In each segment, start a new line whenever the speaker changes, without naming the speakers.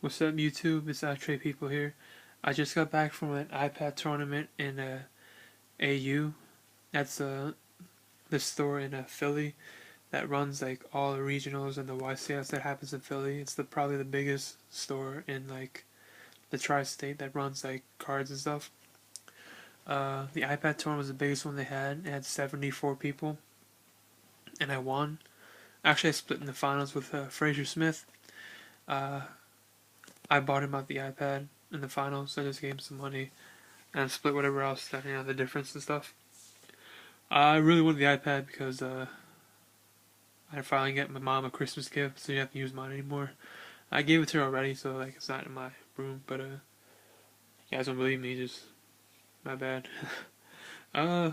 What's up, YouTube? It's Trey People here. I just got back from an iPad tournament in AU. That's the store in Philly that runs like all the regionals and the YCS that happens in Philly. It's probably the biggest store in like the tri-state that runs like cards and stuff. The iPad tournament was the biggest one they had. It had 74 people, and I won. Actually, I split in the finals with Frazier Smith. Uh, I bought him out the iPad in the finals. So I just gave him some money and split whatever else that the difference and stuff. I really wanted the iPad because I finally get my mom a Christmas gift, so you have to use mine anymore. I gave it to her already, so like it's not in my room. But you guys don't believe me, just my bad. uh,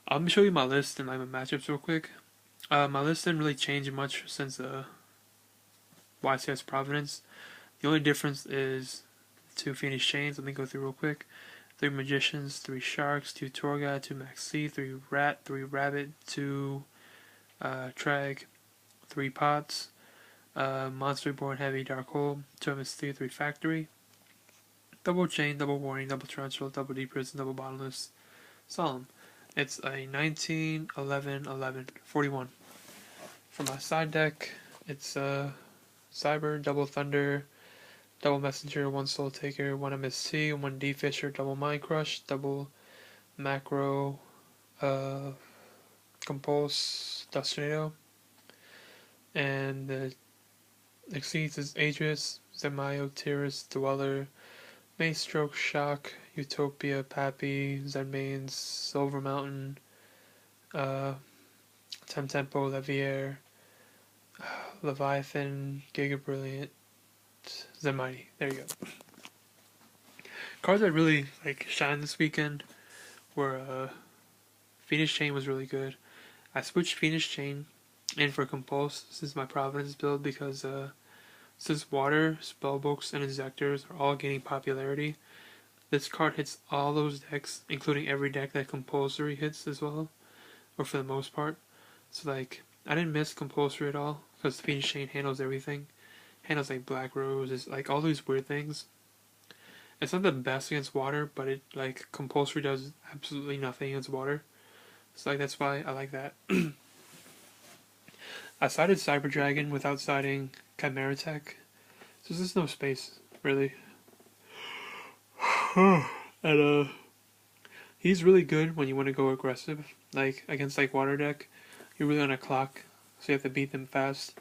I'm gonna show you my list and my matchups real quick. My list didn't really change much since YCS Providence. The only difference is two Phoenix Chains. Let me go through real quick. 3 Magicians, 3 Sharks, 2 Torga, 2 Maxi, 3 Rat, 3 Rabbit, 2 Trag, 3 Pots, Monster Reborn Heavy Dark Hole, 2 MS3, 3 Factory, Double Chain, Double Warning, Double Torrential, Double Deep Prison, Double Bottomless, Solemn. It's a 19, 11, 11, 41. For my side deck, it's Cyber, Double Thunder, Double Messenger, 1 Soul Taker, 1 MST, 1 D Fisher, Double Mind Crush, Double Macro, Compulse, Dust Tornado, and the exceeds is Adris, Zemaio, Tiris, Dweller, Mace Stroke, Shock, Utopia, Pappy, Zenmains, Silver Mountain, Temtempo, Levier, Leviathan, Giga Brilliant, Zenmighty. There you go. Cards that really like shined this weekend were Phoenix Chain was really good. I switched Phoenix Chain in for Compulse. This is my Providence build because since Water, Spellbooks, and Injectors are all gaining popularity, this card hits all those decks, including every deck that Compulsory hits as well, or for the most part. So like, I didn't miss Compulsory at all because Phoenix Chain handles everything. Handles like Black Rose, is like all these weird things. It's not the best against Water, but it like Compulsory does absolutely nothing against Water. So like that's why I like that. I sided Cyber Dragon without siding Chimera Tech. So there's no space, really. And he's really good when you want to go aggressive. Like against like Water deck. You're really on a clock, so you have to beat them fast.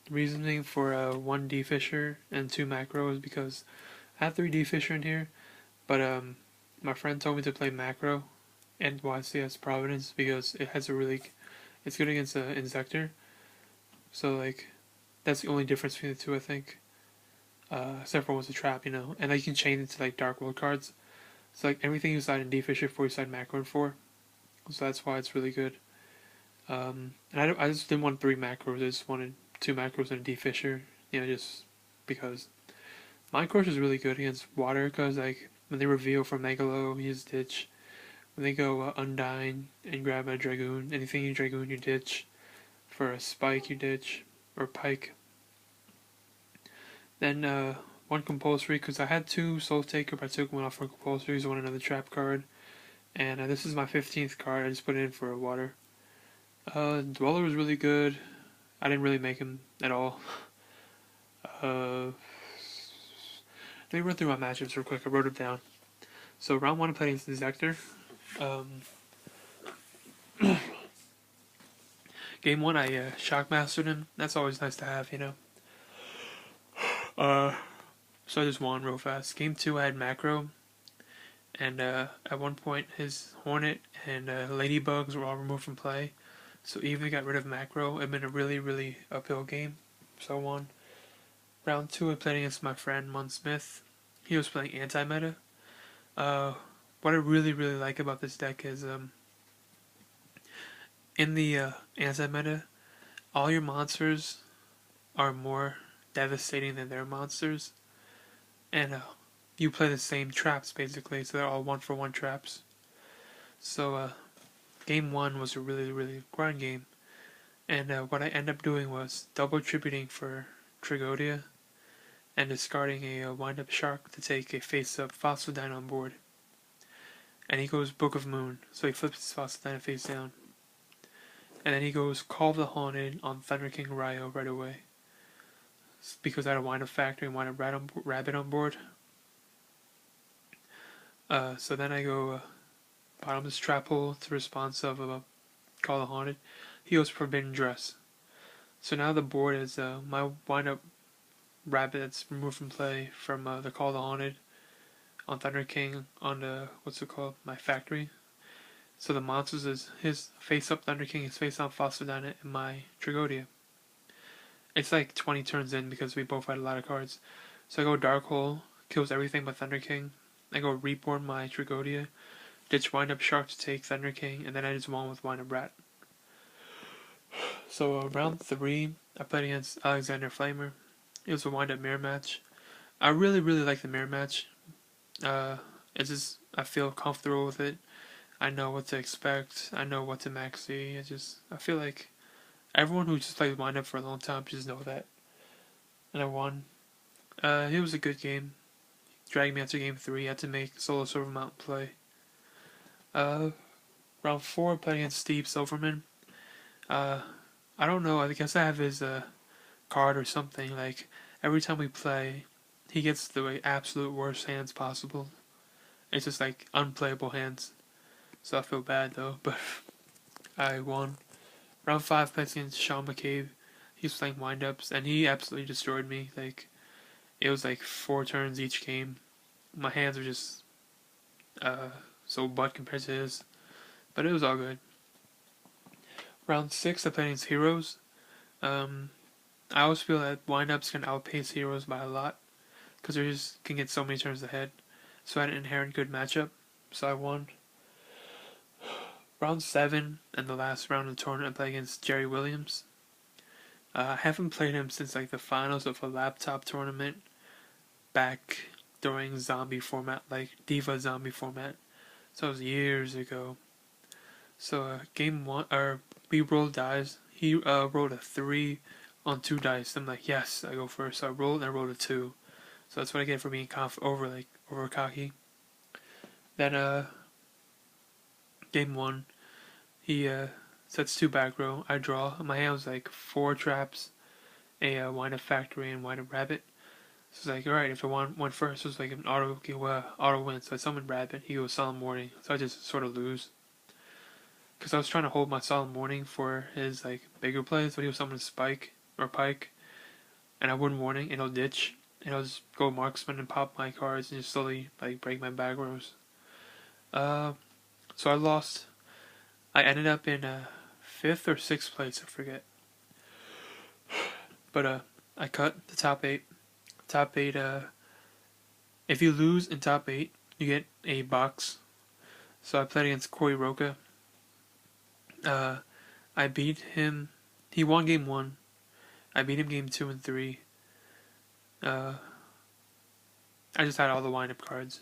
Reasoning for 1 D Fisher and 2 Macro is because I have 3 D Fisher in here, but my friend told me to play Macro and YCS Providence because it has a really it's good against an Insector. So like that's the only difference between the two, I think. Except for one's a trap, and like you can chain it to like Dark World cards. So like everything you side in D Fisher 4 you side Macro in 4. So that's why it's really good. And I just didn't want 3 macros. I just wanted 2 macros and a D Fisher. Just because. Mind Crush is really good against Water because like when they reveal from Megalo, use Ditch. When they go Undyne and grab a Dragoon, anything you Dragoon you ditch. For a Spike you ditch, or Pike. Then 1 Compulsory because I had 2 Soul Taker, but I took 1 off for Compulsory, so I wanted another Trap card. And this is my 15th card. I just put it in for a Water. Dweller was really good. I didn't really make him at all. Let me run through my matchups real quick. I wrote it down. So round 1 I played against the Zector. Game 1 I Shockmastered him. That's always nice to have, So I just won real fast. Game 2 I had Macro. And at one point his Hornet and Ladybugs were all removed from play. So even got rid of Macro. It'd been a really, really uphill game. So I won. Round 2 I played against my friend Mun Smith. He was playing anti-meta. What I really, really like about this deck is in the anti-meta, all your monsters are more devastating than their monsters. And you play the same traps basically, so they're all 1-for-1 traps. So game 1 was a really, really grind game. And what I ended up doing was double tributing for Trigodia and discarding a wind-up shark to take a face-up Phosphodine on board. And he goes Book of Moon, so he flips his Phosphodine face down. And then he goes Call of the Haunted on Thunder King Ryo right away. Because I had a wind-up factory and wind-up rabbit on board. So then I go Bottomless Trap Hole to response of Call of the Haunted. He goes Forbidden Dress. So now the board is my wind-up rabbit that's removed from play from the Call of the Haunted on Thunder King on the, my factory. So the monsters is his face-up Thunder King, his face-on Phosphodina, and my Trigodia. It's like 20 turns in because we both had a lot of cards. So I go Dark Hole, kills everything but Thunder King. I go Reborn my Trigodia, ditch Wind-Up Shark to take Thunder King, and then I just won with Wind-Up Rat. So round 3, I played against Alexander Flamer. It was a wind-up mirror match. I really like the mirror match. It's just, I feel comfortable with it. I know what to expect. I know what to maxi. I feel like everyone who just plays wind-up for a long time just know that. And I won. It was a good game. Dragged me out to game 3. I had to make solo Silver Mountain play. Round 4, I played against Steve Silverman. I don't know. I guess I have his card or something. Like every time we play, he gets the absolute worst hands possible. It's just like unplayable hands. So I feel bad though, but I won. Round 5, played against Sean McCabe. He was playing wind-ups, and he absolutely destroyed me. Like, it was like 4 turns each game. My hands were just so butt compared to his, but it was all good. Round 6, I played against Heroes. I always feel that wind-ups can outpace Heroes by a lot, because they just can get so many turns ahead. So I had an inherent good matchup, so I won. Round 7, and the last round of the tournament, I played against Jerry Williams. I haven't played him since like the finals of a laptop tournament back during zombie format, like Diva zombie format. So it was years ago. So game 1, we rolled dice. He rolled a 3 on 2 dice. I'm like, yes, I go first. So I rolled and I rolled a 2. So that's what I get for being over cocky. Then game 1, he sets 2 back row. I draw. My hand was like 4 traps, a wind-up factory, and wind-up rabbit. So it's like, alright, if I won first, it was like an auto win. So I summoned rabbit. He goes Solemn Warning. So I just sort of lose. Because I was trying to hold my Solemn Warning for his like bigger plays, but he was summoning Spike or Pike, and I wouldn't warning, and he'll ditch, and I'll just go marksman and pop my cards and just slowly like break my back rows. So I lost. I ended up in 5th or 6th place, I forget. But I cut the top 8. Top 8. If you lose in top 8, you get a box. So I played against Corey Roca. I beat him. He won game 1. I beat him game 2 and 3. I just had all the wind-up cards.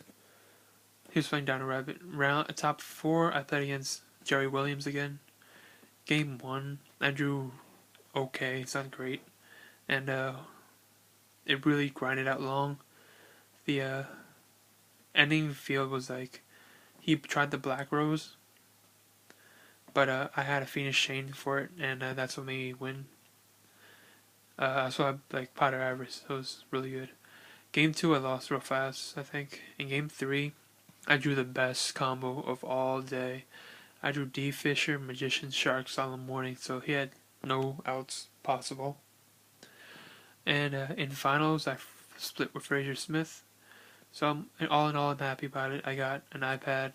He was playing down a rabbit. Top 4, I played against Jerry Williams again. Game 1, I drew okay. It's not great. And it really grinded out long. The ending field was like, he tried the Black Rose, but I had a Phoenix Chain for it, and that's what made me win. So I like Potter Avarice, so it was really good. Game 2, I lost real fast, I think. In game 3, I drew the best combo of all day. I drew D Fisher, Magician, Shark, Solemn Warning, so he had no outs possible. And in finals, I split with Frazier Smith. So all in all, I'm happy about it. I got an iPad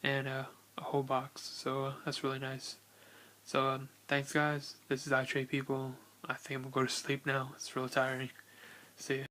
and a whole box, so that's really nice. So thanks guys. This is iTrade People. I think I'm gonna go to sleep now. It's really tiring. See ya.